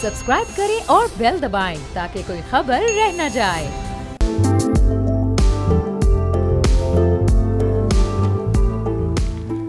Subscribe करें और bell दबाएं ताकि कोई खबर रह न जाए।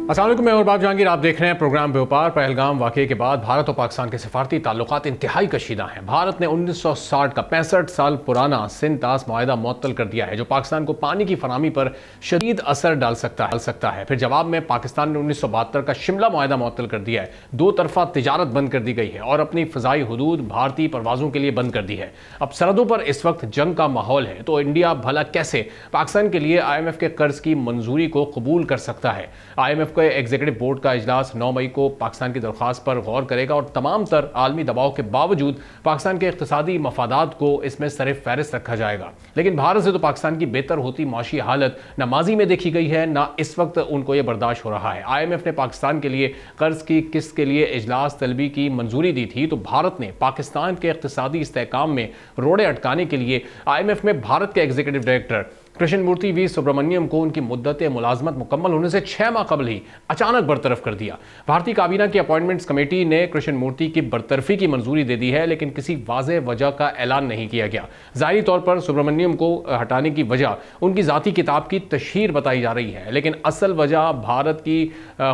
अस्सलाम वालेकुम, मैं और बाब जहांगीर। आप देख रहे हैं प्रोग्राम व्यापार। पहलगाम वाक़े के बाद भारत और पाकिस्तान के सफारती ताल्लुकात इंतहाई कशीदा हैं। भारत ने 1960 का 65 साल पुराना सिंध-तास मुआहदा मुअत्तल कर दिया है, जो पाकिस्तान को पानी की फराहमी पर शदीद असर डाल सकता है। फिर जवाब में पाकिस्तान ने 1972 का शिमला मुआहदा मुअत्तल कर दिया है। दो तरफा तिजारत बंद कर दी गई है और अपनी फ़ज़ाई हुदूद भारतीय परवाज़ों के लिए बंद कर दी है। अब सरहदों पर इस वक्त जंग का माहौल है, तो इंडिया भला कैसे पाकिस्तान के लिए IMF के कर्ज की मंजूरी को कबूल कर सकता है। IMF के एग्जीक्यूटिव बोर्ड का इजलास 9 मई को पाकिस्तान की दरख्वास्त पर गौर करेगा और तमाम तर आलमी दबाव के बावजूद पाकिस्तान के इक़्तिसादी मफादात को इसमें सर फहरिस्त रखा जाएगा। लेकिन भारत से तो पाकिस्तान की बेहतर होती माशी हालत न माजी में देखी गई है, ना इस वक्त उनको यह बर्दाश्त हो रहा है। IMF ने पाकिस्तान के लिए कर्ज की किस्त के लिए इजलास तलबी की मंजूरी दी थी, तो भारत ने पाकिस्तान के इक़्तिसादी इस्तेहकाम में रोड़े अटकाने के लिए IMF में भारत के executive director Krishna Murthy V Subramanian को उनकी मुद्दत मुलाजमत मुकम्मल होने से 6 माह कबल ही अचानक बरतरफ कर दिया। भारतीय काबीना की अपॉइंटमेंट्स कमेटी ने कृष्ण मूर्ति की बरतरफी की मंजूरी दे दी है, लेकिन किसी वाज़ेह वजह का ऐलान नहीं किया गया। ज़ाहिरी तौर पर सुब्रमण्यम को हटाने की वजह उनकी ज़ाती किताब की तशहीर बताई जा रही है, लेकिन असल वजह भारत की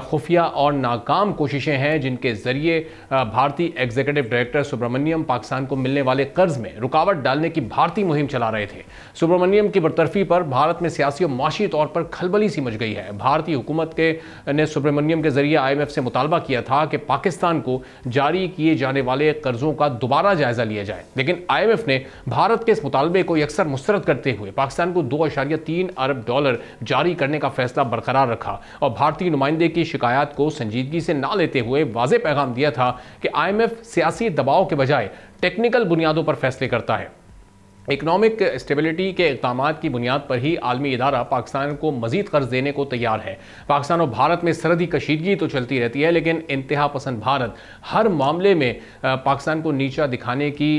खुफिया और नाकाम कोशिशें हैं, जिनके ज़रिए भारतीय एग्जीक्यूटिव डायरेक्टर सुब्रमण्यम पाकिस्तान को मिलने वाले कर्ज में रुकावट डालने की भारतीय मुहिम चला रहे थे। सुब्रमण्यम की बरतरफी पर भारत में सियासी और माशी तौर पर खलबली सी मच गई है। भारतीय हुकूमत ने सुब्रमण्यम के जरिए IMF से मुतालबा किया था कि पाकिस्तान को जारी किए जाने वाले कर्जों का दोबारा जायजा लिया जाए, लेकिन IMF ने भारत के इस मुतालबे को यकसर मुस्तरद करते हुए पाकिस्तान को $2.3 अरब जारी करने का फैसला बरकरार रखा और भारतीय नुमाइंदे की शिकायत को संजीदगी से ना लेते हुए वाज़ेह पैगाम दिया था कि IMF सियासी दबाव के बजाय टेक्निकल बुनियादों पर फैसले करता है। इकनॉमिक स्टेबिलिटी के इक़दामात की बुनियाद पर ही आलमी इदारा पाकिस्तान को मजीद कर्ज देने को तैयार है। पाकिस्तान और भारत में सरहदी कशीदगी तो चलती रहती है, लेकिन इंतहा पसंद भारत हर मामले में पाकिस्तान को नीचा दिखाने की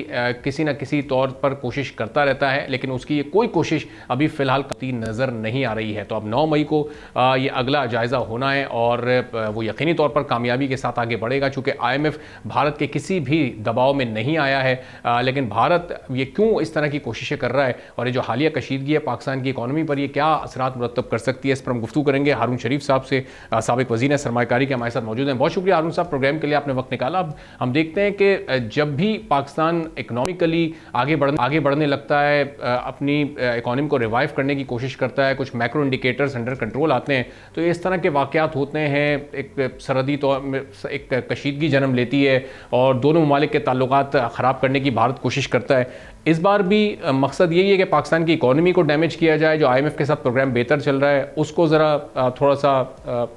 किसी न किसी तौर पर कोशिश करता रहता है, लेकिन उसकी ये कोई कोशिश अभी फ़िलहाल करती नज़र नहीं आ रही है। तो अब 9 मई को ये अगला जायज़ा होना है और वो यकीनी तौर पर कामयाबी के साथ आगे बढ़ेगा, चूँकि IMF भारत के किसी भी दबाव में नहीं आया है। लेकिन भारत ये क्यों इस तरह की कोशिशें कर रहा है और ये जो हालिया कशीदगी है पाकिस्तान की इकॉनमी पर, ये क्या असरात मुरतब कर सकती है, इस पर हम गुफ्तगू करेंगे। हारून शरीफ साहब से, साबिक वज़ीर सरमायाकारी के हमारे साथ मौजूद हैं। बहुत शुक्रिया हारून साहब, प्रोग्राम के लिए आपने वक्त निकाला। अब हम देखते हैं कि जब भी पाकिस्तान इकनॉमिकली आगे बढ़ने लगता है, अपनी इकॉनमी को रिवाइव करने की कोशिश करता है, कुछ मैक्रो इंडिकेटर्स अंडर कंट्रोल आते हैं, तो इस तरह के वाक़यात होते हैं। एक सरहदी तौर में एक कशीदगी जन्म लेती है और दोनों ममालिक के ताल्लुकात ख़राब करने की भारत कोशिश करता है। इस बार भी मकसद यही है कि पाकिस्तान की इकॉनमी को डैमेज किया जाए। जो IMF के साथ प्रोग्राम बेहतर चल रहा है उसको ज़रा थोड़ा सा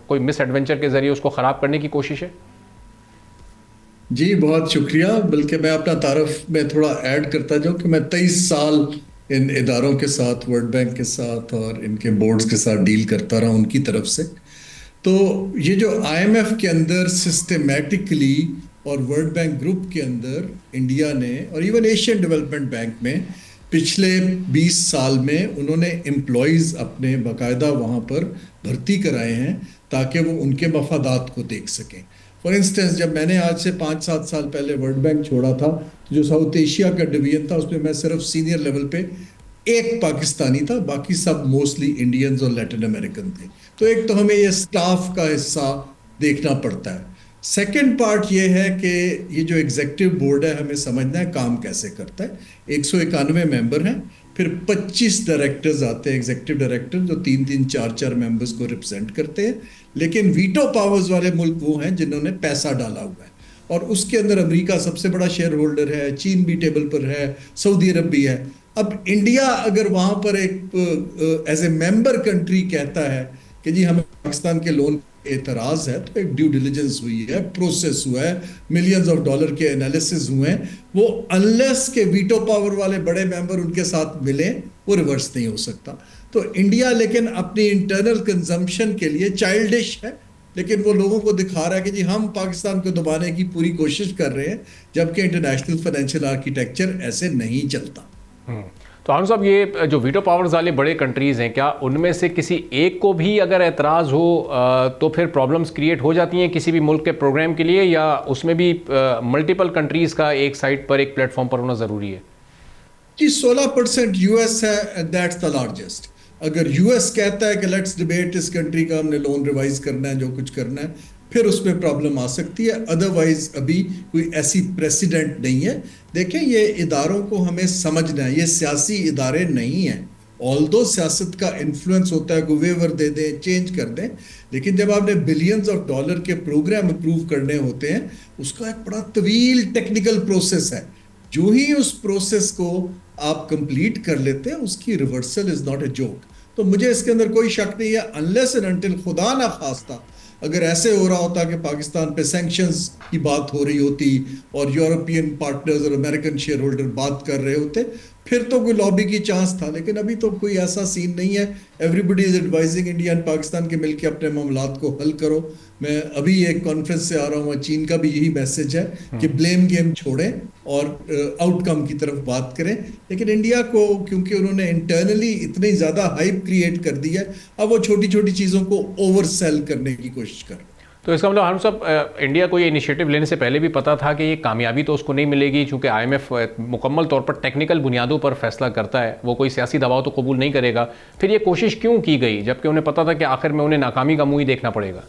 कोई मिस एडवेंचर के ज़रिए उसको ख़राब करने की कोशिश है। जी बहुत शुक्रिया। बल्कि मैं अपना तारफ़ में थोड़ा ऐड करता जाऊँ कि मैं 23 साल इन इदारों के साथ, वर्ल्ड बैंक के साथ और इनके बोर्ड्स के साथ डील करता रहा उनकी तरफ से। तो ये जो IMF के अंदर सिस्टमेटिकली और वर्ल्ड बैंक ग्रुप के अंदर इंडिया ने और इवन एशियन डेवलपमेंट बैंक में पिछले 20 साल में उन्होंने एम्प्लॉयज़ अपने बाकायदा वहाँ पर भर्ती कराए हैं ताकि वो उनके मफादात को देख सकें। फॉर इंस्टेंस, जब मैंने आज से 5-7 साल पहले वर्ल्ड बैंक छोड़ा था, तो जो साउथ एशिया का डिवीजन था उसमें मैं सिर्फ सीनियर लेवल पे एक पाकिस्तानी था, बाकी सब मोस्टली इंडियंस और लैटिन अमेरिकन थे। तो एक तो हमें ये स्टाफ का हिस्सा देखना पड़ता है। सेकेंड पार्ट ये है कि ये जो एग्जीक्यूटिव बोर्ड है हमें समझना है काम कैसे करता है। 191 मेंबर हैं, फिर 25 डायरेक्टर्स आते हैं, एग्जीक्यूटिव डायरेक्टर, जो 3-3, 4-4 मेंबर्स को रिप्रेजेंट करते हैं। लेकिन वीटो पावर्स वाले मुल्क वो हैं जिन्होंने पैसा डाला हुआ है, और उसके अंदर अमेरिका सबसे बड़ा शेयर होल्डर है, चीन भी टेबल पर है, सऊदी अरब भी है। अब इंडिया अगर वहाँ पर एक एज ए मेंबर कंट्री कहता है कि जी हमें पाकिस्तान के लोन एतराज़ है, तो एक ड्यू डिलिजेंस हुई है, प्रोसेस हुआ है, मिलियंस ऑफ डॉलर के एनालिसिस हुए हैं, वो अनलेस के वीटो पावर वाले बड़े मेंबर उनके साथ मिले वो रिवर्स नहीं हो सकता। तो इंडिया लेकिन अपनी इंटरनल कंजम्पशन के लिए चाइल्डिश है, लेकिन वो लोगों को दिखा रहा है कि जी हम पाकिस्तान को दबाने की पूरी कोशिश कर रहे हैं, जबकि इंटरनेशनल फाइनेंशियल आर्किटेक्चर ऐसे नहीं चलता। तो हारून साहब, ये जो वीटो पावर्स वाले बड़े कंट्रीज़ हैं, क्या उनमें से किसी एक को भी अगर एतराज़ हो तो फिर प्रॉब्लम्स क्रिएट हो जाती हैं किसी भी मुल्क के प्रोग्राम के लिए, या उसमें भी मल्टीपल कंट्रीज़ का एक साइड पर, एक प्लेटफॉर्म पर होना ज़रूरी है? जी 16% यूएस है, दैट्स द लार्जेस्ट। अगर यूएस कहता है कि लेट्स डिबेट इस कंट्री का, हमने लोन रिवाइज करना है, जो कुछ करना है, फिर उसमें प्रॉब्लम आ सकती है। अदरवाइज अभी कोई ऐसी प्रेसिडेंट नहीं है। देखें, ये इदारों को हमें समझना है, ये सियासी इदारे नहीं हैं। ऑल्दो सियासत का इन्फ्लुएंस होता है, कोई वेवर दे दें, चेंज कर दें, लेकिन जब आपने बिलियंस ऑफ डॉलर के प्रोग्राम अप्रूव करने होते हैं, उसका एक बड़ा तवील टेक्निकल प्रोसेस है। जो ही उस प्रोसेस को आप कंप्लीट कर लेते हैं, उसकी reversal is not a joke. तो मुझे इसके अंदर कोई शक नहीं है, अनलेस एंड अनटिल खुदा ना खास्ता अगर ऐसे हो रहा होता कि पाकिस्तान पे सैंक्शंस की बात हो रही होती और यूरोपियन पार्टनर्स और अमेरिकन शेयर होल्डर बात कर रहे होते, फिर तो कोई लॉबी की चांस था, लेकिन अभी तो कोई ऐसा सीन नहीं है। Everybody is advising India and Pakistan के मिलकर अपने मामलात को हल करो। मैं अभी एक कॉन्फ्रेंस से आ रहा हूँ, चीन का भी यही मैसेज है कि ब्लेम गेम छोड़ें और आउटकम की तरफ बात करें। लेकिन इंडिया को, क्योंकि उन्होंने इंटरनली इतनी ज्यादा हाइप क्रिएट कर दी है, अब वो छोटी छोटी चीजों को ओवर सेल करने की कोशिश कर रहे हैं। तो इसका मतलब हारून साहब, इंडिया को ये इनिशिएटिव लेने से पहले भी पता था कि ये कामयाबी तो उसको नहीं मिलेगी, क्योंकि आईएमएफ मुकम्मल तौर पर टेक्निकल बुनियादों पर फैसला करता है, वो कोई सियासी दबाव तो कबूल नहीं करेगा। फिर ये कोशिश क्यों की गई, जबकि उन्हें पता था कि आखिर में उन्हें नाकामी का मुंह ही देखना पड़ेगा?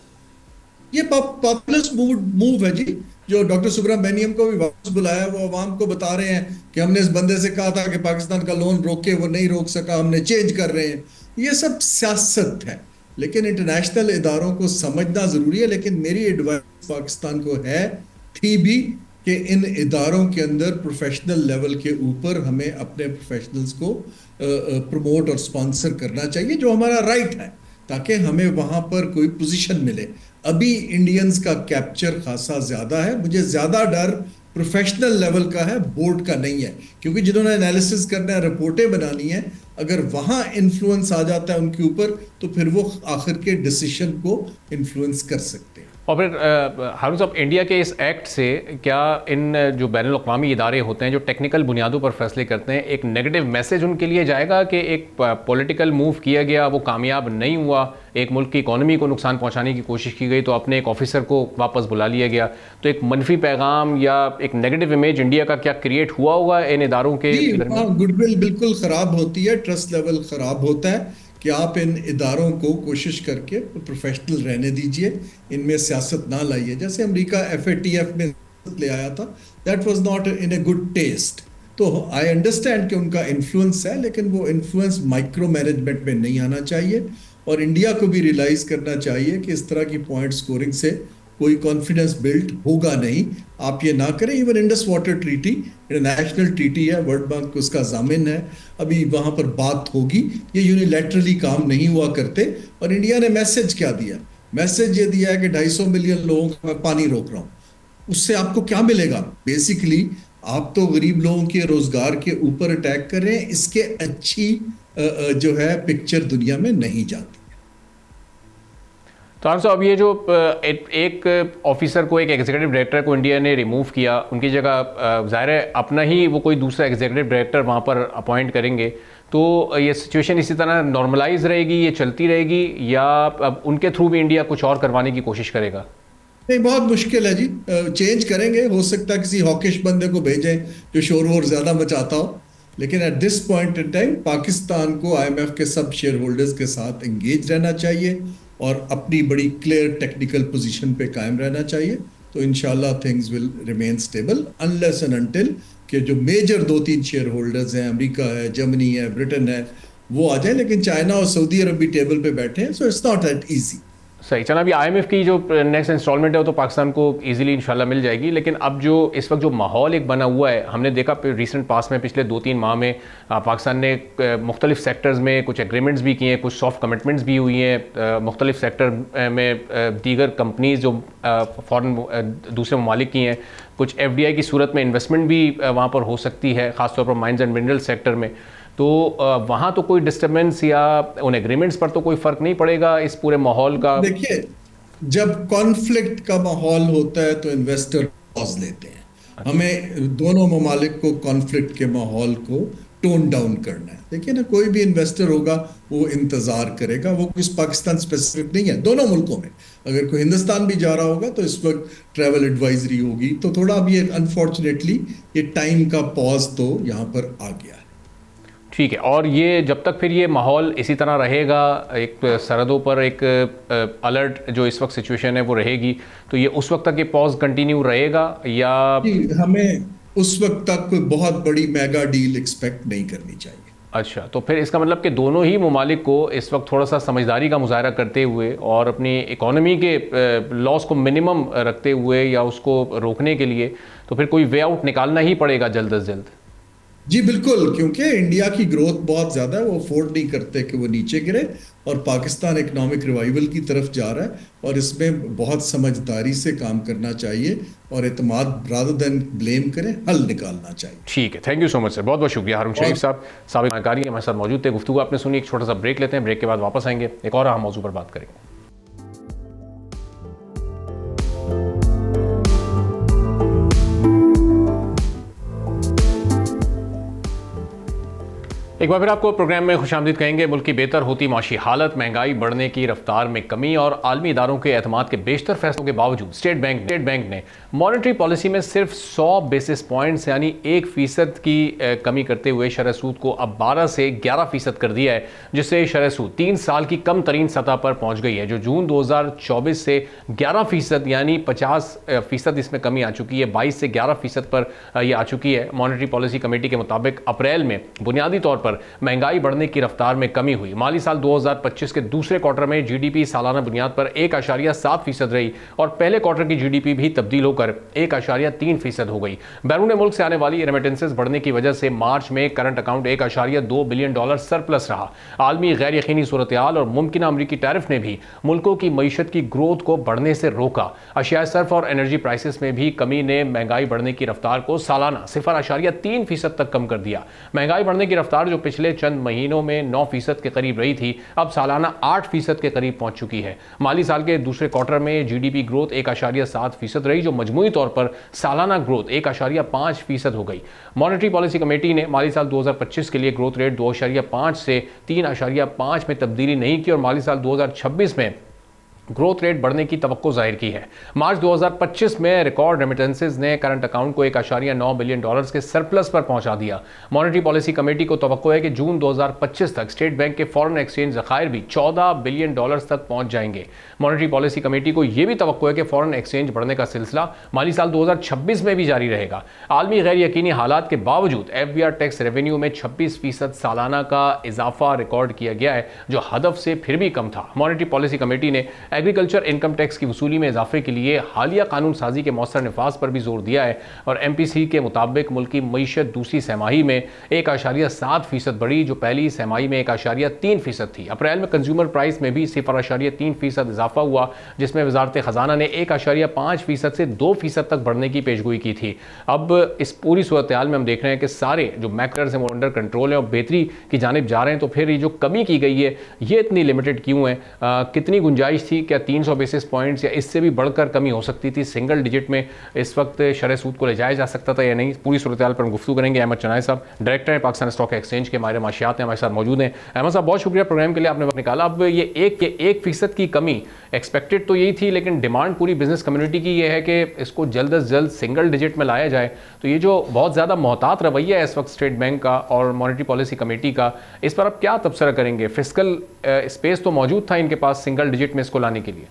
ये पॉपुलिस्ट मूव है जी, जो डॉक्टर सुब्रमण्यम को भी वापस बुलाया, वो अवाम को बता रहे हैं कि हमने इस बंदे से कहा था कि पाकिस्तान का लोन रोके, वो नहीं रोक सका, हमने चेंज कर रहे हैं। ये सब सियासत है, लेकिन इंटरनेशनल इदारों को समझना जरूरी है। लेकिन मेरी एडवाइस पाकिस्तान को थी भी कि इन इदारों के अंदर प्रोफेशनल लेवल के ऊपर हमें अपने प्रोफेशनल्स को प्रमोट और स्पॉन्सर करना चाहिए, जो हमारा राइट है, ताकि हमें वहां पर कोई पोजीशन मिले। अभी इंडियंस का कैप्चर खासा ज्यादा है। मुझे ज्यादा डर प्रोफेशनल लेवल का है, बोर्ड का नहीं है, क्योंकि जिन्होंने एनालिसिस करना है, रिपोर्टें बनानी है, अगर वहां इन्फ्लुएंस आ जाता है उनके ऊपर, तो फिर वो आखिर के डिसीजन को इन्फ्लुएंस कर सकते हैं। और फिर हारून साहब, इंडिया के इस एक्ट से क्या इन जो बैनुल-अक़वामी इदारे होते हैं जो टेक्निकल बुनियादों पर फैसले करते हैं, एक नेगेटिव मैसेज उनके लिए जाएगा कि एक पॉलिटिकल मूव किया गया, वो कामयाब नहीं हुआ, एक मुल्क की इकॉनमी को नुकसान पहुंचाने की कोशिश की गई, तो अपने एक ऑफिसर को वापस बुला लिया गया, तो एक मनफी पैगाम या एक नेगेटिव इमेज इंडिया का क्या क्रिएट हुआ होगा इन इदारों के? गुडविल बिल्कुल खराब होती है, ट्रस्ट लेवल खराब होता है कि आप इन इदारों को कोशिश करके प्रोफेशनल रहने दीजिए, इनमें सियासत ना लाइए। जैसे अमेरिका FATF में ले आया था, that was not in a good taste. तो आई अंडरस्टैंड कि उनका इन्फ्लुएंस है, लेकिन वो इन्फ्लुएंस माइक्रो मैनेजमेंट में नहीं आना चाहिए, और इंडिया को भी रियलाइज करना चाहिए कि इस तरह की पॉइंट स्कोरिंग से कोई कॉन्फिडेंस बिल्ड होगा नहीं। आप ये ना करें। Even Indus water treaty international treaty है, वर्ल्ड बैंक उसका जामिन है, अभी वहां पर बात होगी। ये यूनिलैटरली काम नहीं हुआ करते। और इंडिया ने मैसेज क्या दिया? मैसेज ये दिया है कि 250 मिलियन लोगों का मैं पानी रोक रहा हूं। उससे आपको क्या मिलेगा? बेसिकली आप तो गरीब लोगों के रोजगार के ऊपर अटैक कर रहे हैं। इसके अच्छी जो है पिक्चर दुनिया में नहीं जाती। तो साहब, ये जो एक ऑफिसर को, एक एग्जीक्यूटिव डायरेक्टर को इंडिया ने रिमूव किया, उनकी जगह ज़ाहिर है अपना ही वो कोई दूसरा एग्जीक्यूटिव डायरेक्टर वहाँ पर अपॉइंट करेंगे, तो ये सिचुएशन इसी तरह नॉर्मलाइज रहेगी, ये चलती रहेगी, या अब उनके थ्रू भी इंडिया कुछ और करवाने की कोशिश करेगा? नहीं, बहुत मुश्किल है जी। चेंज करेंगे, हो सकता है किसी हॉकिश बंदे को भेजें जो शोर वोर ज़्यादा मचाता हो, लेकिन at this point in time Pakistan को IMF के सब शेयर होल्डर्स के साथ एंगेज रहना चाहिए और अपनी बड़ी क्लियर टेक्निकल पोजीशन पे कायम रहना चाहिए। तो इंशाल्लाह things will remain stable unless and until कि जो मेजर 2-3 शेयर होल्डर्स हैं, अमेरिका है, जर्मनी है, ब्रिटेन है, वो आ जाए। लेकिन चाइना और सऊदी अरब भी टेबल पे बैठे हैं, so it's not that easy. सही। चला, अभी IMF की जो नेक्स्ट इंस्टॉलमेंट है वो तो पाकिस्तान को इजीली इंशाल्लाह मिल जाएगी, लेकिन अब जो इस वक्त जो माहौल एक बना हुआ है, हमने देखा रिसेंट पास में पिछले 2-3 माह में पाकिस्तान ने मुख्तलिफ सेक्टर्स में कुछ एग्रीमेंट्स भी किए हैं, कुछ सॉफ्ट कमिटमेंट्स भी हुई हैं मुख्तलिफ सेक्टर में दीगर कंपनीज जो फ़ॉरेन दूसरे ममालिक की हैं, कुछ FDI की सूरत में इन्वेस्टमेंट भी वहाँ पर हो सकती है, ख़ासतौर पर माइंस एंड मिनरल सेक्टर में। तो वहाँ तो कोई डिस्टर्बेंस या उन एग्रीमेंट्स पर तो कोई फ़र्क नहीं पड़ेगा इस पूरे माहौल का? देखिए, जब कॉन्फ्लिक्ट का माहौल होता है तो इन्वेस्टर पॉज लेते हैं। हमें दोनों ममालिक को कॉन्फ्लिक्ट के माहौल को टोन डाउन करना है। देखिए ना, कोई भी इन्वेस्टर होगा वो इंतजार करेगा, वो किस पाकिस्तान स्पेसिफिक नहीं है, दोनों मुल्कों में। अगर कोई हिंदुस्तान भी जा रहा होगा तो इस वक्त ट्रैवल एडवाइजरी होगी। तो थोड़ा अब ये अनफॉर्चुनेटली ये टाइम का पॉज तो यहाँ पर आ गया है। ठीक है, और ये जब तक फिर ये माहौल इसी तरह रहेगा, एक सरहदों पर एक अलर्ट जो इस वक्त सिचुएशन है वो रहेगी, तो ये उस वक्त तक ये पॉज कंटिन्यू रहेगा या? हमें उस वक्त तक कोई बहुत बड़ी मेगा डील एक्सपेक्ट नहीं करनी चाहिए। अच्छा, तो फिर इसका मतलब कि दोनों ही ममालिक को इस वक्त थोड़ा सा समझदारी का मुजाहरा करते हुए और अपनी इकोनॉमी के लॉस को मिनिमम रखते हुए या उसको रोकने के लिए तो फिर कोई वे आउट निकालना ही पड़ेगा जल्द अज जल्द। जी बिल्कुल, क्योंकि इंडिया की ग्रोथ बहुत ज्यादा है, वो अफोर्ड नहीं करते कि वो नीचे गिरे, और पाकिस्तान इकोनॉमिक रिवाइवल की तरफ जा रहा है, और इसमें बहुत समझदारी से काम करना चाहिए और एतमाद रादर देन ब्लेम करें, हल निकालना चाहिए। ठीक है, thank you so much sir, बहुत बहुत शुक्रिया। हारून शरीफ साहब साबिक जानकारी हमारे साथ मौजूद थे। गुफ्तगू आपने सुनी, एक छोटा सा ब्रेक लेते हैं, ब्रेक के बाद वापस आएंगे, एक और अहम मौजू पर बात करेंगे। एक बार फिर आपको प्रोग्राम में खुशामदीद कहेंगे। मुल्क की बेहतर होती माशी हालत, महंगाई बढ़ने की रफ्तार में कमी और आलमी इदारों के एतमाद के बेशतर फैसलों के बावजूद स्टेट बैंक ने मॉनेटरी पॉलिसी में सिर्फ 100 बेसिस पॉइंट्स यानी 1% की कमी करते हुए शरह सूद को अब 12 से 11% कर दिया है, जिससे शरह सूद 3 साल की कम तरीन सतह पर पहुंच गई है, जो जून 2024 से 11% यानी 50% इसमें कमी आ चुकी है। 22 से 11% पर यह आ चुकी है। मॉनेटरी पॉलिसी कमेटी के मुताबिक अप्रैल में बुनियादी तौर पर महंगाई बढ़ने की रफ्तार में कमी हुई। माली साल 2025 के दूसरे क्वार्टर में जीडीपी सालाना बुनियाद पर 1.7% रही और पहले क्वार्टर की जीडीपी भी तब्दील होकर 1.3% हो गई। बैरून मुल्क से आने वाली रेमिटेंसेस बढ़ने की वजह से मार्च में करंट अकाउंट $1.2 बिलियन सरप्लस रहा। आलमी गैर यकीनी सूरत-ए-हाल और मुमकिन अमरीकी टैरिफ ने भी मुल्कों की मईशत की ग्रोथ को बढ़ने से रोका। अशियाए सर्फ और एनर्जी प्राइसेस में भी कमी ने महंगाई बढ़ने की रफ्तार को सालाना 0.3% तक कम कर दिया। महंगाई बढ़ने की रफ्तार जो पिछले चंद महीनों में 9% के करीब रही थी, अब सालाना 8% के करीब पहुंच चुकी है। माली साल के दूसरे क्वार्टर में जीडीपी ग्रोथ 1.7% रही, जो मजमूई तौर पर सालाना ग्रोथ 1.5% हो गई। मॉनेटरी पॉलिसी कमेटी ने माली साल 2025 के लिए ग्रोथ रेट 2.5 से 3.5 में तब्दीली नहीं की और माली साल 2026 में ग्रोथ रेट बढ़ने की तवक्को जाहिर की है। मार्च 2025 में रिकॉर्ड रेमिटेंसेज ने करंट अकाउंट को $1.9 बिलियन के सरप्लस पर पहुंचा दिया। मॉनेटरी पॉलिसी कमेटी को तवक्को है कि जून 2025 तक स्टेट बैंक के फॉरेन एक्सचेंज ज़खायर भी $14 बिलियन तक पहुंच जाएंगे। मॉनेटरी पॉलिसी कमेटी को यह भी तवक्को है कि फॉरेन एक्सचेंज बढ़ने का सिलसिला माली साल 2026 में भी जारी रहेगा। आलमी गैर यकीनी हालात के बावजूद FBR टैक्स रेवेन्यू में 26% सालाना का इजाफा रिकॉर्ड किया गया है, जो हदफ से फिर भी कम था। मॉनेटरी पॉलिसी कमेटी ने एग्रीकल्चर इनकम टैक्स की वसूली में इजाफे के लिए हालिया कानून साजी के मौसर नफाज पर भी जोर दिया है और MPC के मुताबिक मुल्क की मईशत दूसरी सहमाही में 1.7% बढ़ी, जो पहली सहमाही में 1.3% थी। अप्रैल में कंज्यूमर प्राइस में भी 0.3% इजाफा हुआ, जिसमें वजारत खजाना ने 1.5% से 2% तक बढ़ने की पेशगोई की थी। अब इस पूरी सूरत हाल में हम देख रहे हैं कि सारे जो मैक्टर्स हैं वो अंडर कंट्रोल है और बेहतरी की जानिब जा रहे हैं। तो फिर ये जो कमी की गई है ये इतनी लिमिटेड क्यों है? कितनी गुंजाइश थी? क्या 300 बेसिस पॉइंट्स या इससे भी बढ़कर कमी हो सकती थी? सिंगल डिजिट में इस वक्त शरह सूद को ले जाया जा सकता था या नहीं? पूरी सूरत हाल पर हम गुफ्तगू करेंगे। अहमद चनाई साहब डायरेक्टर हैं पाकिस्तान स्टॉक एक्सचेंज के, माहिर माशियात हैं, हमारे साथ मौजूद हैं। अहमद साहब बहुत शुक्रिया प्रोग्राम के लिए, आपने वक्त निकाला। अब ये 1% की कमी एक्सपेक्टेड तो यही थी, लेकिन डिमांड पूरी बिजनेस कम्युनिटी की ये है कि इसको जल्द अज जल्द सिंगल डिजिट में लाया जाए। तो ये जो बहुत ज़्यादा मोहतात रवैया है इस वक्त स्टेट बैंक का और मॉनेटरी पॉलिसी कमेटी का, इस पर आप क्या तबसरा करेंगे? फिस्कल स्पेस तो मौजूद था इनके पास सिंगल डिजिट में इसको लाने के लिए?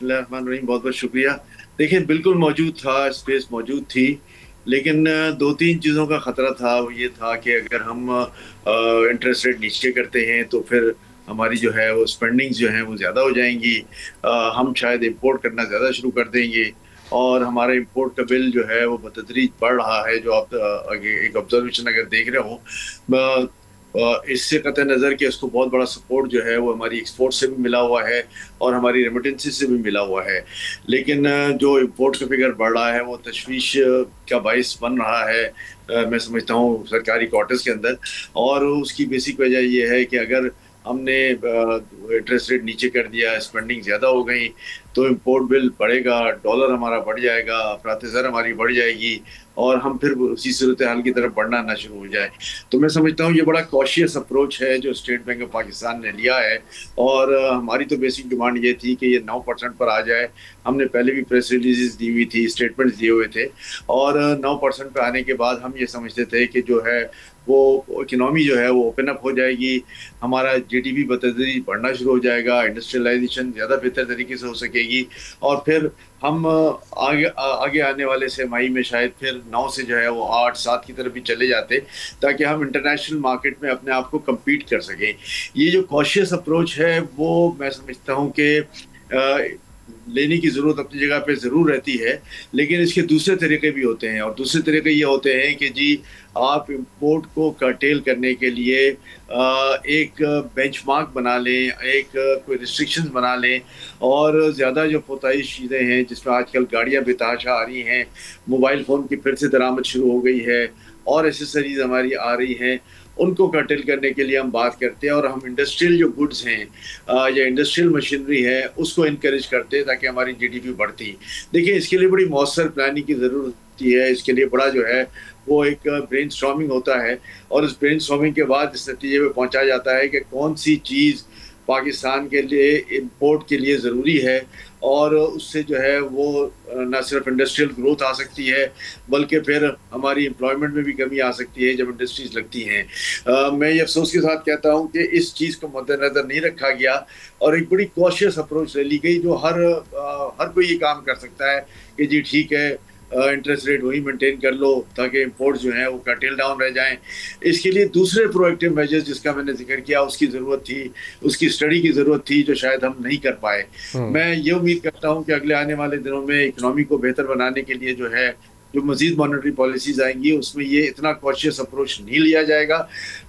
बहुत बहुत शुक्रिया। देखिए, बिल्कुल मौजूद था, स्पेस मौजूद थी, लेकिन 2-3 चीज़ों का ख़तरा था। वो ये था कि अगर हम इंटरेस्ट रेट नीचे करते हैं तो फिर हमारी जो है वो स्पेंडिंग्स जो हैं वो ज़्यादा हो जाएंगी, हम शायद इंपोर्ट करना ज़्यादा शुरू कर देंगे और हमारा इंपोर्ट का बिल जो है वो बतदरीज बढ़ रहा है। जो आप एक ऑब्जर्वेशन अगर देख रहे हो, इससे कतई नज़र कि उसको बहुत बड़ा सपोर्ट जो है वो हमारी एक्सपोर्ट से भी मिला हुआ है और हमारी रेमिटेंसेस से भी मिला हुआ है। लेकिन जो इंपोर्ट का फिगर बढ़ रहा है वो तशवीश का बाइस बन रहा है, मैं समझता हूँ सरकारी क्वार्टर्स के अंदर। और उसकी बेसिक वजह ये है कि अगर हमने इंटरेस्ट रेट नीचे कर दिया, स्पेंडिंग ज़्यादा हो गई, तो इम्पोर्ट बिल बढ़ेगा, डॉलर हमारा बढ़ जाएगा, अफरात ज़र हमारी बढ़ जाएगी और हम फिर उसी सूरत हाल की तरफ बढ़ना ना शुरू हो जाए। तो मैं समझता हूँ ये बड़ा कॉशियस अप्रोच है जो स्टेट बैंक ऑफ पाकिस्तान ने लिया है। और हमारी तो बेसिक डिमांड ये थी कि ये 9% पर आ जाए। हमने पहले भी प्रेस रिलीजेस दी हुई थी, स्टेटमेंट्स दिए हुए थे, और 9% पर आने के बाद हम ये समझते थे कि जो है वो इकनॉमी जो है वो ओपन अप हो जाएगी, हमारा जीडीपी बतदरीज बढ़ना शुरू हो जाएगा, इंडस्ट्रियलाइजेशन ज़्यादा बेहतर तरीके से हो सकेगी, और फिर हम आगे आने वाले छमाही में शायद फिर 9 से जो है वो 8-7 की तरफ भी चले जाते, ताकि हम इंटरनेशनल मार्केट में अपने आप को कम्पीट कर सकें। ये जो कॉशियस अप्रोच है वो मैं समझता हूँ कि लेने की ज़रूरत अपनी जगह पे ज़रूर रहती है, लेकिन इसके दूसरे तरीके भी होते हैं, और दूसरे तरीके ये होते हैं कि जी आप इंपोर्ट को कर्टेल करने के लिए एक बेंचमार्क बना लें, एक कोई रिस्ट्रिक्शंस बना लें, और ज़्यादा जो पोताइश चीज़ें हैं जिसमें आजकल गाड़ियाँ बेतहाशा आ रही हैं, मोबाइल फ़ोन की फिर से दरामद शुरू हो गई है, और एसेसरीज हमारी आ रही हैं, उनको कर्टेल करने के लिए हम बात करते हैं, और हम इंडस्ट्रियल जो गुड्स हैं या इंडस्ट्रियल मशीनरी है उसको इनकरेज करते हैं ताकि हमारी जीडीपी बढ़ती। देखिए इसके लिए बड़ी मौसर प्लानिंग की ज़रूरत होती है, इसके लिए बड़ा जो है वो एक ब्रेनस्टॉर्मिंग होता है, और उस ब्रेनस्टॉर्मिंग के बाद इस नतीजे में पहुंचा जाता है कि कौन सी चीज़ पाकिस्तान के लिए इंपोर्ट के लिए ज़रूरी है, और उससे जो है वो न सिर्फ इंडस्ट्रियल ग्रोथ आ सकती है बल्कि फिर हमारी एम्प्लॉयमेंट में भी कमी आ सकती है जब इंडस्ट्रीज लगती हैं। मैं ये अफसोस के साथ कहता हूँ कि इस चीज़ को मद्देनज़र नहीं रखा गया और एक बड़ी कॉशियस अप्रोच ले ली गई, जो हर कोई ये काम कर सकता है कि जी ठीक है इंटरेस्ट रेट वही मेंटेन कर लो ताकि इंपोर्ट्स जो हैं वो कर्टेल डाउन रह जाएं। इसके लिए दूसरे प्रोएक्टिव मेजर्स जिसका मैंने जिक्र किया उसकी ज़रूरत थी, उसकी स्टडी की ज़रूरत थी, जो शायद हम नहीं कर पाए। मैं ये उम्मीद करता हूँ कि अगले आने वाले दिनों में इकनॉमी को बेहतर बनाने के लिए जो है जो मजीद मॉनेटरी पॉलिसीज आएंगी उसमें ये इतना कॉशियस अप्रोच नहीं लिया जाएगा।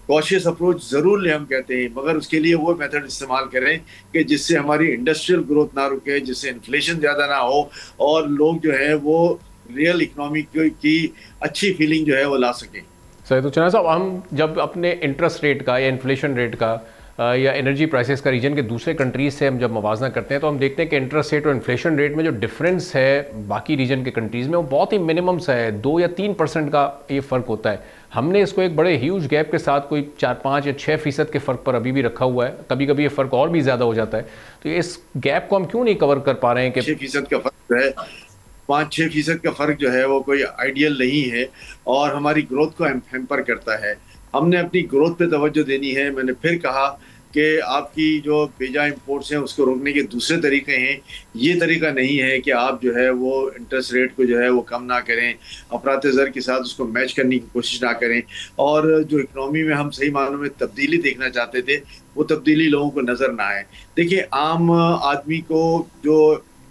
कॉशियस अप्रोच ज़रूर ले हम कहते हैं, मगर उसके लिए वो मेथड इस्तेमाल करें कि जिससे हमारी इंडस्ट्रियल ग्रोथ ना रुके, जिससे इन्फ्लेशन ज़्यादा ना हो और लोग जो है वो रियल इकोनॉमी की अच्छी फीलिंग जो है वो ला सकें। सही। तो चना साहब, हम जब अपने इंटरेस्ट रेट का या इन्फ्लेशन रेट का या एनर्जी प्राइसेस का रीजन के दूसरे कंट्रीज से हम जब मवाजना करते हैं तो हम देखते हैं कि इंटरेस्ट रेट और इन्फ्लेशन रेट में जो डिफरेंस है बाकी रीजन के कंट्रीज़ में वो बहुत ही मिनिमम सा है, 2 या 3% का ये फ़र्क होता है। हमने इसको एक बड़े ह्यूज गैप के साथ कोई 4-5 या 6% के फ़र्क पर अभी भी रखा हुआ है। कभी कभी ये फ़र्क और भी ज़्यादा हो जाता है। तो इस गैप को हम क्यों नहीं कवर कर पा रहे हैं कि 6% का फ़र्क है, 5-6% का फ़र्क जो है वो कोई आइडियल नहीं है और हमारी ग्रोथ को हैम्पर करता है। हमने अपनी ग्रोथ पे तवज्जो देनी है। मैंने फिर कहा कि आपकी जो बेजा इंपोर्ट्स हैं उसको रोकने के दूसरे तरीके हैं। ये तरीका नहीं है कि आप जो है वो इंटरेस्ट रेट को जो है वो कम ना करें, अफरात ज़र के साथ उसको मैच करने की कोशिश ना करें, और जो इकनॉमी में हम सही मानों में तब्दीली देखना चाहते थे वो तब्दीली लोगों को नज़र ना आए। देखिए आम आदमी को जो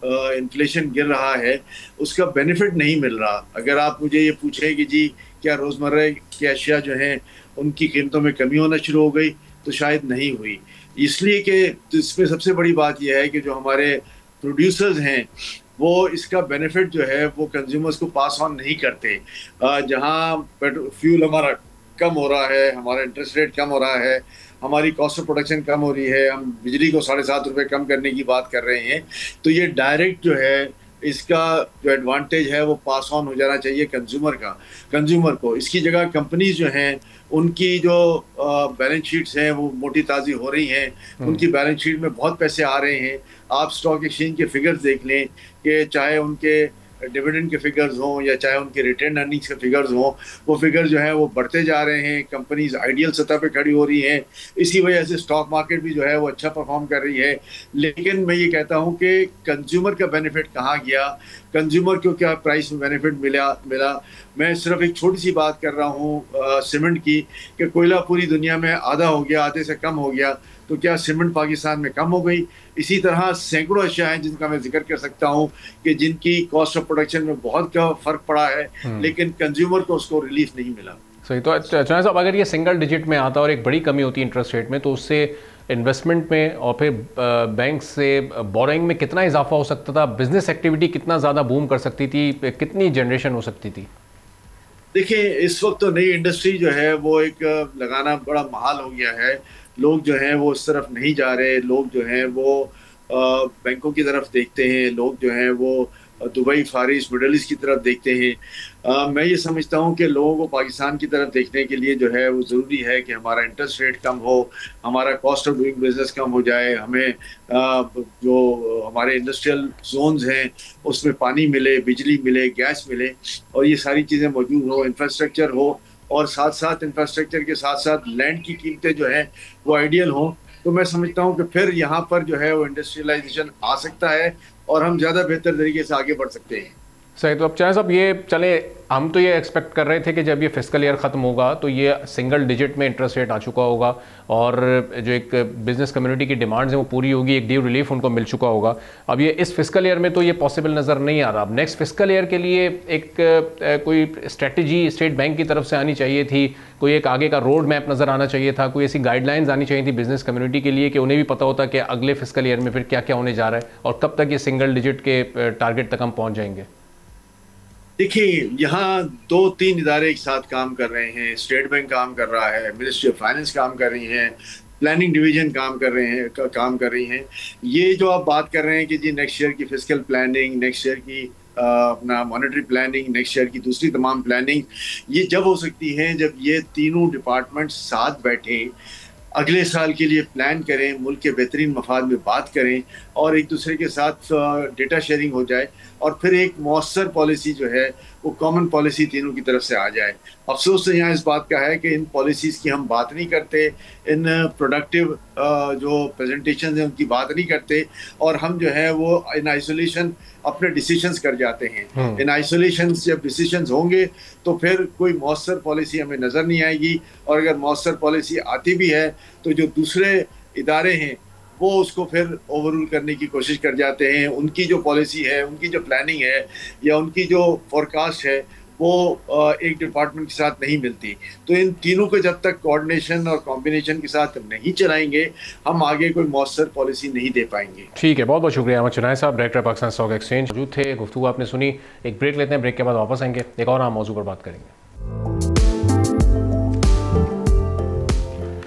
इन्फ्लेशन गिर रहा है उसका बेनिफिट नहीं मिल रहा। अगर आप मुझे ये पूछें कि जी क्या रोज़मर्रा की अशिया जो हैं उनकी कीमतों में कमी होना शुरू हो गई, तो शायद नहीं हुई। इसलिए कि इसमें सबसे बड़ी बात यह है कि जो हमारे प्रोड्यूसर्स हैं वो इसका बेनिफिट जो है वो कंज्यूमर्स को पास ऑन नहीं करते। जहाँ फ्यूल हमारा कम हो रहा है, हमारा इंटरेस्ट रेट कम हो रहा है, हमारी कॉस्ट ऑफ प्रोडक्शन कम हो रही है, हम बिजली को 7.5 रुपये कम करने की बात कर रहे हैं, तो ये डायरेक्ट जो है इसका जो एडवांटेज है वो पास ऑन हो जाना चाहिए कंज्यूमर को। इसकी जगह कंपनीज जो हैं उनकी जो बैलेंस शीट्स हैं वो मोटी ताज़ी हो रही हैं, उनकी बैलेंस शीट में बहुत पैसे आ रहे हैं। आप स्टॉक एक्सचेंज के फिगर्स देख लें कि चाहे उनके डिविडेंड के फिगर्स हों या चाहे उनके रिटेन अर्निंग्स के फिगर्स हों, वो फिगर जो है वो बढ़ते जा रहे हैं। कंपनीज आइडियल सतह पे खड़ी हो रही हैं, इसी वजह से स्टॉक मार्केट भी जो है वो अच्छा परफॉर्म कर रही है। लेकिन मैं ये कहता हूँ कि कंज्यूमर का बेनिफिट कहाँ गया, कंज्यूमर को क्या प्राइस में बेनिफिट मिला। मैं सिर्फ एक छोटी सी बात कर रहा हूँ सीमेंट की, कि कोयला पूरी दुनिया में आधा हो गया, आधे से कम हो गया, तो क्या सीमेंट पाकिस्तान में कम हो गई? इसी तरह सैकड़ों अशिया हैं जिनका मैं जिक्र कर सकता हूँ कि जिनकी कॉस्ट ऑफ प्रोडक्शन में बहुत का फर्क पड़ा है, लेकिन कंज्यूमर को उसको रिलीफ नहीं मिला। सही। तो चना साहब, अगर ये सिंगल डिजिट में आता और एक बड़ी कमी होती है इंटरेस्ट रेट में, तो उससे इन्वेस्टमेंट में और फिर बैंक से बोरोइंग में कितना इजाफा हो सकता था? बिजनेस एक्टिविटी कितना ज़्यादा बूम कर सकती थी? कितनी जनरेशन हो सकती थी? देखिए इस वक्त तो नई इंडस्ट्री जो है वो एक लगाना बड़ा महाल हो गया है। लोग जो हैं वो उस तरफ नहीं जा रहे, लोग जो हैं वो बैंकों की तरफ देखते हैं, लोग जो हैं वो दुबई, फार ईस्ट, मिडल ईस्ट की तरफ देखते हैं। मैं ये समझता हूँ कि लोगों को पाकिस्तान की तरफ देखने के लिए जो है वो ज़रूरी है कि हमारा इंटरेस्ट रेट कम हो, हमारा कॉस्ट ऑफ डूइंग बिजनेस कम हो जाए, हमें जो हमारे इंडस्ट्रियल जोन्स हैं उसमें पानी मिले, बिजली मिले, गैस मिले और ये सारी चीज़ें मौजूद हो, इंफ्रास्ट्रक्चर हो और साथ साथ इंफ्रास्ट्रक्चर के साथ साथ लैंड की कीमतें जो हैं वो आइडियल हों। तो मैं समझता हूँ कि फिर यहाँ पर जो है वो इंडस्ट्रियलाइजेशन आ सकता है और हम ज़्यादा बेहतर तरीके से आगे बढ़ सकते हैं। सही। तो अब चाहे साहब ये चले, हम तो ये एक्सपेक्ट कर रहे थे कि जब ये फिस्कल ईयर ख़त्म होगा तो ये सिंगल डिजिट में इंटरेस्ट रेट आ चुका होगा और जो एक बिज़नेस कम्युनिटी की डिमांड्स हैं वो पूरी होगी, एक ड्यू रिलीफ उनको मिल चुका होगा। अब ये इस फिस्कल ईयर में तो ये पॉसिबल नज़र नहीं आ रहा। अब नेक्स्ट फिस्कल ईयर के लिए एक कोई स्ट्रेटजी स्टेट बैंक की तरफ से आनी चाहिए थी, कोई एक आगे का रोड मैप नज़र आना चाहिए था, कोई ऐसी गाइडलाइंस आनी चाहिए थी बिज़नेस कम्युनिटी के लिए कि उन्हें भी पता होता कि अगले फिस्कल ईयर में फिर क्या क्या होने जा रहा है और कब तक ये सिंगल डिजिट के टारगेट तक हम पहुँच जाएंगे। देखिए, यहाँ 2-3 इदारे एक साथ काम कर रहे हैं। स्टेट बैंक काम कर रहा है, मिनिस्ट्री ऑफ फाइनेंस काम कर रही है, प्लानिंग डिवीजन काम कर रही हैं। ये जो आप बात कर रहे हैं कि जी नेक्स्ट ईयर की फिस्कल प्लानिंग, नेक्स्ट ईयर की अपना मॉनेटरी प्लानिंग, नेक्स्ट ईयर की दूसरी तमाम प्लानिंग, ये जब हो सकती है जब ये तीनों डिपार्टमेंट साथ बैठें, अगले साल के लिए प्लान करें, मुल्क के बेहतरीन मफाद में बात करें और एक दूसरे के साथ डेटा शेयरिंग हो जाए और फिर एक मौसर पॉलिसी जो है वो कॉमन पॉलिसी तीनों की तरफ से आ जाए। अफसोस तो यहाँ इस बात का है कि इन पॉलिसीज़ की हम बात नहीं करते, इन प्रोडक्टिव जो प्रेजेंटेशन हैं उनकी बात नहीं करते और हम जो है वो इन आइसोलेशन अपने डिसीजंस कर जाते हैं। इन आइसोलेशन जब डिसीजंस होंगे तो फिर कोई मौसर पॉलिसी हमें नज़र नहीं आएगी और अगर मौसर पॉलिसी आती भी है तो जो दूसरे इदारे हैं वो उसको फिर ओवररूल करने की कोशिश कर जाते हैं। उनकी जो पॉलिसी है, उनकी जो प्लानिंग है या उनकी जो फोरकास्ट है वो एक डिपार्टमेंट के साथ नहीं मिलती। तो इन तीनों को जब तक कोऑर्डिनेशन और कॉम्बिनेशन के साथ नहीं चलाएंगे हम आगे कोई मौसर पॉलिसी नहीं दे पाएंगे। ठीक है, बहुत बहुत शुक्रिया अहमद चुनाई साहब, डायरेक्टर पाकिस्तान स्टॉक एक्सचेंज मौजूद थे। गुफ्तगू आपने सुनी। एक ब्रेक लेते हैं, ब्रेक के बाद वापस आएंगे, एक और आम मौजू पर बात करेंगे।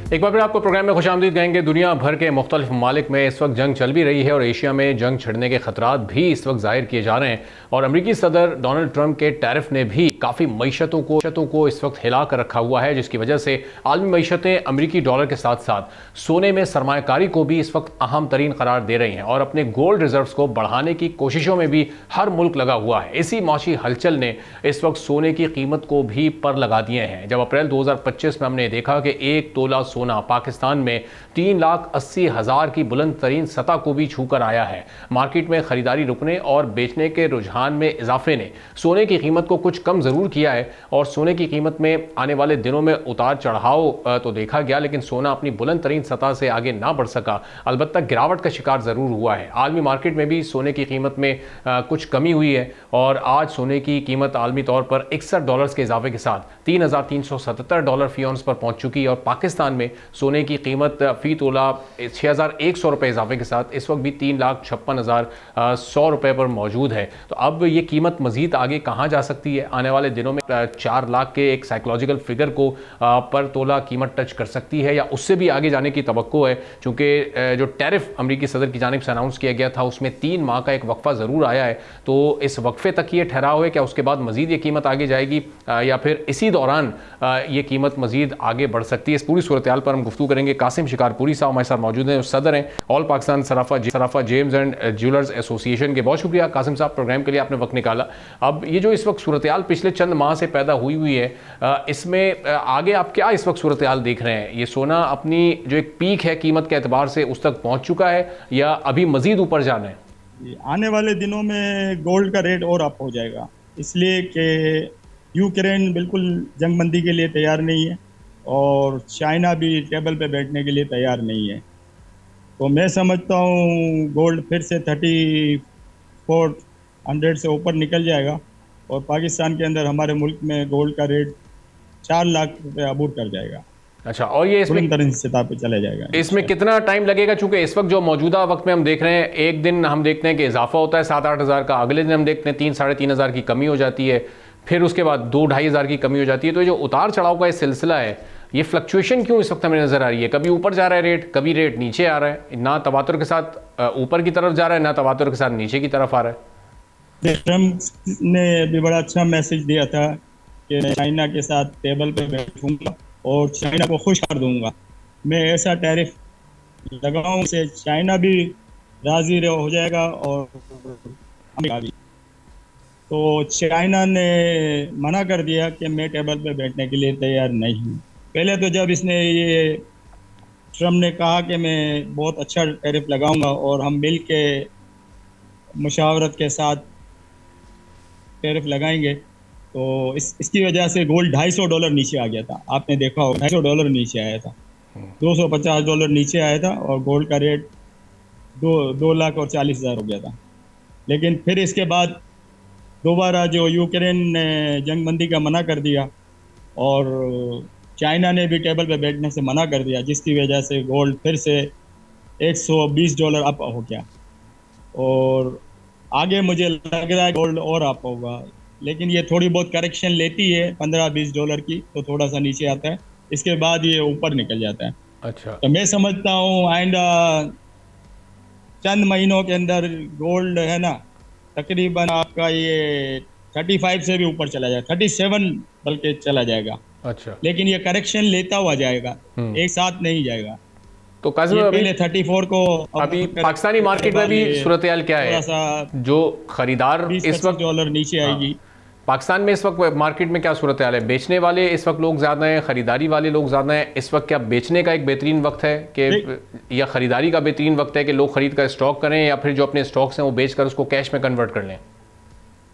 एक बार फिर आपको प्रोग्राम में खुशामदीद कहेंगे। दुनिया भर के मुख्तलिफ ममालिक में इस वक्त जंग चल भी रही है और एशिया में जंग छिड़ने के खतरात भी इस वक्त जाहिर किए जा रहे हैं और अमरीकी सदर डोनाल्ड ट्रंप के टैरिफ ने भी काफ़ी मईशतों को इस वक्त हिला कर रखा हुआ है, जिसकी वजह से आलमी मईशतें अमरीकी डॉलर के साथ साथ सोने में सरमायाकारी को भी इस वक्त अहम तरीन करार दे रही हैं और अपने गोल्ड रिजर्व्स को बढ़ाने की कोशिशों में भी हर मुल्क लगा हुआ है। इसी माशी हलचल ने इस वक्त सोने की कीमत को भी पर लगा दिए हैं। जब अप्रैल 2025 में हमने देखा कि 1 तोला सोना पाकिस्तान में 3,80,000 की बुलंद तरीन सतह को भी छूकर आया है। मार्केट में खरीदारी रुकने और बेचने के रुझान में इजाफे ने सोने की कीमत को कुछ कम जरूर किया है और सोने की कीमत में आने वाले दिनों में उतार चढ़ाव तो देखा गया, लेकिन सोना अपनी बुलंद तरीन सतह से आगे ना बढ़ सका। अलबत्ता गिरावट का शिकार जरूर हुआ है। आलमी मार्केट में भी सोने की कीमत में कुछ कमी हुई है और आज सोने की कीमत आलमी तौर पर $61 के इजाफे के साथ $3,377 फी औंस पर पहुंच चुकी है और पाकिस्तान में सोने की कीमत फी तोला 6,100 रुपये इजाफे के साथ इस वक्त भी 3,56,100 रुपये पर मौजूद है। तो अब ये कीमत मजीद आगे कहाँ जा सकती है? आने वाले दिनों में 4 लाख के एक साइकोलॉजिकल फिगर को पर तोला कीमत टच कर सकती है या उससे भी आगे जाने की तवक्को है, चूँकि जो टैरिफ अमरीकी सदर की जानिब से अनाउंस किया गया था उसमें 3 माह का एक वक्फा ज़रूर आया है। तो इस वक्फे तक ये ठहराव है, क्या उसके बाद मजीद ये कीमत आगे जाएगी या फिर इसी दौरान ये कीमत मजीद आगे बढ़ सकती है? इस पूरी सूरत हाल पर हम गुफ्तगू करेंगे। कासिम शिकारपुरी साहब हमारे साथ मौजूद हैं, सदर हैं all Pakistan Sarafa James and jewellers association के। बहुत शुक्रिया कासिम साहब, प्रोग्राम के लिए आपने वक्त निकाला। अब ये जो इस वक्त सूरत हाल पिछले चंद माह से पैदा हुई है, इसमें आगे आप क्या इस वक्त सूरत हाल देख रहे हैं? ये सोना अपनी जो एक पीक है कीमत के एतबार से उस तक पहुँच चुका है या अभी मजीद ऊपर जाना है? आने वाले दिनों में गोल्ड का रेट और अप हो जाएगा, इसलिए कि यूक्रेन बिल्कुल जंगबंदी के लिए तैयार नहीं है और चाइना भी टेबल पे बैठने के लिए तैयार नहीं है। तो मैं समझता हूँ गोल्ड फिर से 3400 से ऊपर निकल जाएगा और पाकिस्तान के अंदर हमारे मुल्क में गोल्ड का रेट 4 लाख रुपये अबूर कर जाएगा। अच्छा, और ये इसमें सतह पे चला जाएगा। इसमें कितना टाइम लगेगा? चूंकि इस वक्त जो मौजूदा वक्त में हम देख रहे हैं, एक दिन हम देखते हैं कि इजाफा होता है 7-8 हज़ार का, अगले दिन हम देखते हैं 3-3.5 हज़ार की कमी हो जाती है, फिर उसके बाद 2-2.5 हज़ार की कमी हो जाती है। तो ये जो उतार चढ़ाव का ये सिलसिला है, ये फ्लक्चुएशन क्यों इस वक्त हमें नज़र आ रही है? कभी ऊपर जा रहा है रेट, कभी रेट नीचे आ रहा है, ना तवातुर के साथ ऊपर की तरफ जा रहा है, ना तवातुर के साथ नीचे की तरफ आ रहा है। ट्रम्प ने भी बड़ा अच्छा मैसेज दिया था कि मैं चाइना के साथ टेबल पे बैठूंगा और चाइना को खुश कर दूंगा। मैं ऐसा टैरिफ लगाऊं से चाइना भी राजी हो जाएगा और अमेरिका भी। तो चाइना ने मना कर दिया कि मैं टेबल पे बैठने के लिए तैयार नहीं हूँ। पहले तो जब इसने ये ट्रम्प ने कहा कि मैं बहुत अच्छा टैरिफ लगाऊंगा और हम मिल के मुशावरत के साथ टैरिफ लगाएंगे, तो इसकी वजह से गोल्ड $250 नीचे आ गया था। आपने देखा हो $250 नीचे आया था, $250 नीचे आया था और गोल्ड का रेट 2,40,000 हो गया था। लेकिन फिर इसके बाद दोबारा जो यूक्रेन ने जंगबंदी का मना कर दिया और चाइना ने भी टेबल पे बैठने से मना कर दिया, जिसकी वजह से गोल्ड फिर से $120 अप हो गया और आगे मुझे लग रहा है गोल्ड और अप होगा। लेकिन ये थोड़ी बहुत करेक्शन लेती है $15-20 की, तो थोड़ा सा नीचे आता है, इसके बाद ये ऊपर निकल जाता है। अच्छा, तो मैं समझता हूँ एंड चंद महीनों के अंदर गोल्ड है ना तकरीबन आपका ये 35 से भी ऊपर चला जाएगा, 37 बल्कि चला जाएगा। अच्छा, लेकिन ये करेक्शन लेता हुआ जाएगा, एक साथ नहीं जाएगा। तो काजिम पहले 34 को अभी पाकिस्तानी मार्केट में भी सूरत हाल क्या है? जो खरीदार इस वक्त $20 नीचे आएगी। पाकिस्तान में इस वक्त मार्केट में क्या सूरत हाल है? बेचने वाले इस वक्त लोग ज़्यादा हैं, ख़रीदारी वाले लोग ज़्यादा हैं? इस वक्त क्या बेचने का एक बेहतरीन वक्त है कि या ख़रीदारी का बेहतरीन वक्त है कि लोग ख़रीद कर स्टॉक करें, या फिर जो अपने स्टॉक्स हैं वो बेच कर उसको कैश में कन्वर्ट कर लें?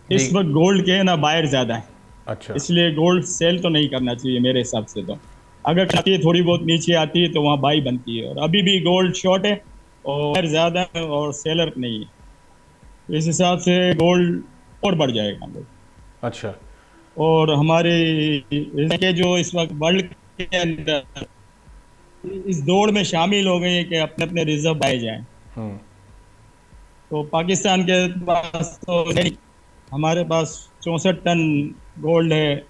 इस वक्त गोल्ड के ना बायर ज़्यादा है। अच्छा, इसलिए गोल्ड सेल तो नहीं करना चाहिए मेरे हिसाब से। तो अगर खाती है थोड़ी बहुत नीचे आती है तो वहाँ बाई बनती है, और अभी भी गोल्ड शॉर्ट है और ज़्यादा है और सेलर नहीं है। इस हिसाब से गोल्ड और बढ़ जाएगा। अच्छा, और हमारे के जो इस वक्त वर्ल्ड के अंदर इस दौड़ में शामिल हो गए हैं कि अपने अपने रिजर्व पाए जाएं। तो पाकिस्तान के पास तो नहीं, हमारे पास 64 टन गोल्ड है।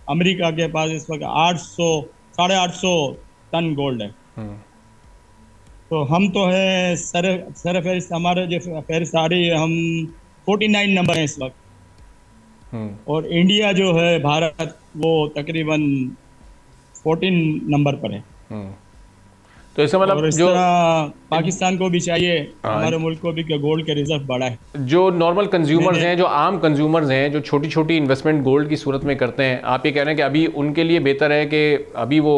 अमेरिका के पास इस वक्त 800-850 टन गोल्ड है। तो हम तो है सर फहरिस्त, हमारे जो फहरिस्त आ रही है, हम 49 नंबर है इस वक्त। और इंडिया जो है भारत वो तकरीबन 14 नंबर पर है। तो इसका मतलब जो पाकिस्तान को भी चाहिए, हमारे मुल्क को भी, कि गोल्ड के रिजर्व बढ़ा है। जो नॉर्मल कंज्यूमर्स हैं, जो आम कंज्यूमर्स हैं, जो छोटी छोटी इन्वेस्टमेंट गोल्ड की सूरत में करते हैं, आप ये कह रहे हैं कि अभी उनके लिए बेहतर है कि अभी वो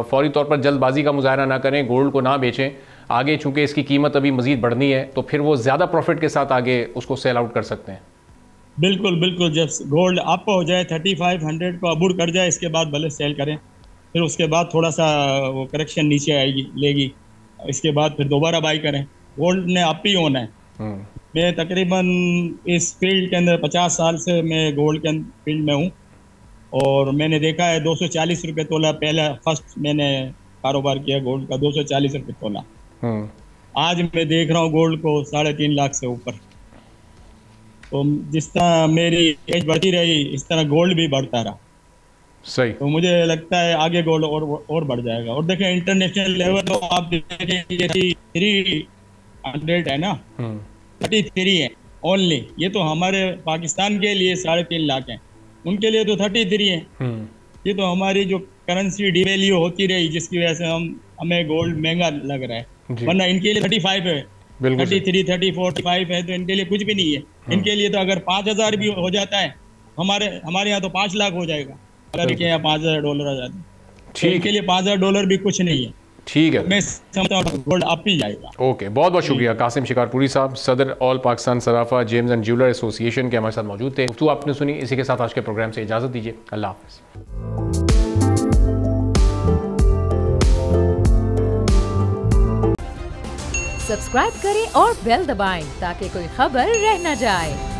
फौरी तौर पर जल्दबाजी का मुजाहरा ना करें, गोल्ड को ना बेचें, आगे चूंकि इसकी कीमत अभी मजीद बढ़नी है तो फिर वो ज़्यादा प्रॉफिट के साथ आगे उसको सेल आउट कर सकते हैं। बिल्कुल बिल्कुल, जब गोल्ड अप हो जाए 3500 को अबूर कर जाए, इसके बाद भले सेल करें, फिर उसके बाद थोड़ा सा वो करेक्शन नीचे आएगी लेगी, इसके बाद फिर दोबारा बाई करें। गोल्ड ने अप ही होना है। मैं तकरीबन इस फील्ड के अंदर 50 साल से मैं गोल्ड के फील्ड में हूँ और मैंने देखा है 240 रुपये तोला पहला फर्स्ट मैंने कारोबार किया गोल्ड का, 240 रुपये तोला। आज मैं देख रहा हूँ गोल्ड को 3.5 लाख से ऊपर। तो जिस तरह मेरी एज बढ़ती रही इस तरह गोल्ड भी बढ़ता रहा। सही। तो मुझे लगता है आगे गोल्ड और बढ़ जाएगा। और देखें इंटरनेशनल लेवल तो आप देखें 300 है ना, 33 है ओनली। ये तो हमारे पाकिस्तान के लिए 3.5 लाख है, उनके लिए तो 33 है। ये तो हमारी जो करेंसी डिवैल्यू होती रही जिसकी वजह से हमें गोल्ड महंगा लग रहा है, वरना इनके लिए 35 है, 33, 34, 45 है, तो इनके लिए कुछ भी नहीं है। इनके लिए तो अगर 5,000 भी हो जाता है, हमारे यहाँ तो 5 लाख हो जाएगा अगर इनके यहाँ $5,000 आ जाते हैं। तो इनके लिए $5,000 भी कुछ नहीं है। ठीक है, मैं समझता हूँ गोल्ड अप ही जाएगा। ओके, बहुत बहुत शुक्रिया कासिम शिकारपुरी साहब, सदर all Pakistan Sarafa James and jeweller association के हमारे साथ मौजूद थे। तो आपने सुनी, इसी के साथ आज के प्रोग्राम से इजाज़त दीजिए। अल्लाह हाफ़िज़। सब्सक्राइब करें और बेल दबाएं ताकि कोई खबर रह न जाए।